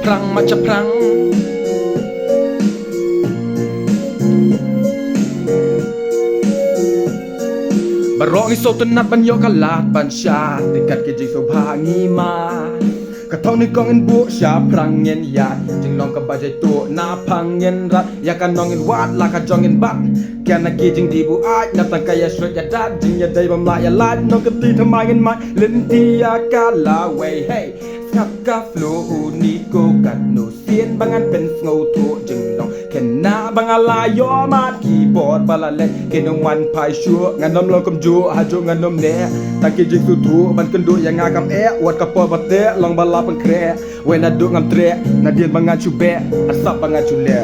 พรังมัชพรังบารองอิโซตนัดบัญโยกลาดบัญชาติกัดกิจิโซภางีมากระท้องในกองเงินบุชาพรังเงินยาจึงน้องกับบาใจตัวนาพังเงินรัดอยากกันน้องเงินวาดลากระจองเงินบักแกนักกีจึงดีบุอาจนับตั้งกายช่วยยาดัดจึงอย่าได้บำลายาลาดน้องกับตีทำไมเงินไม่เล่นที่ยากาลาเว้ยเฮ้สักกาฟลูนิโกกัดโนเซียนบางอันเป็นเงาตัวจึงน้องแค่หน้าบางอะไรย่อมาคีย์บอร์ดบาลาเล่แค่น้องวันพายชัวงานน้ำลองกำจูหาจูงานน้ำเน่ตะกี้จึงสุดทูมันกันดูอย่างงากำแออวดกับปอบัดเตะลองบาลาปังแคร์เวนัดดูงามเตะนาเดียนบางงานชูแบะอัศบางงานชูเล่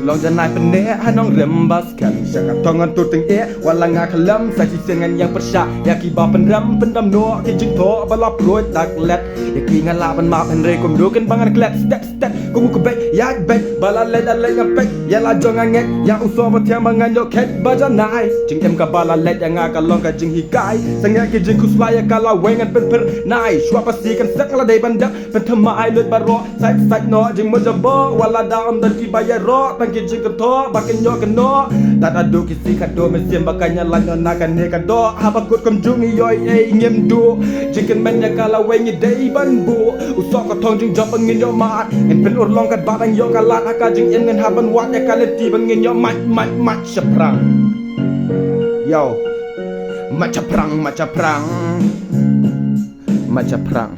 ลองจะนายเป็นเนะให้น้องเริ่มบัสกันฉันกับทองเงินตัวตึงวันละงาขลังใส่ที่เสียงเงินยังประชาอยากกี่บาเป็นรำเป็นดำโนที่จึงโถบาลาโปรยตักเล็ดอยากกี่งานลาเป็นมาเป็นเรกุมดูกันบางงานแกลดสเต็ปกูมุกเบกอยากเบกบาลาเล็ดอะไรกับเบกอย่าลาจงงานเงยอยากอุศบเทียมบางงานโยกเฮ็ดบาจานายจึงเอ็มกับบาลาเล็ดยังงากันลองกันจึงฮิกายสังเกตกิจึงคุสลายกันลาเวงันเป็นเพลนายชัวภาษีกันสักละเดบันดักเป็นธรรมะไอเลือดบารอใส่เนาะจึงมันจะบอกว่าลาดาวอันดันกี่ใบยารอตั้งกิจึงกันท้อbakin yo keno tak ado kisi kado mesin bakanya lanyo nakan ne kado habakut kom jungi yo ngem do jikan menya kala wengi dei banbu usok ka thong jing job ngin yo mat en pen ur long kat batang yo kala aka jing en ngan haban wat ya kaleti bangin yo mat seprang yo mat seprang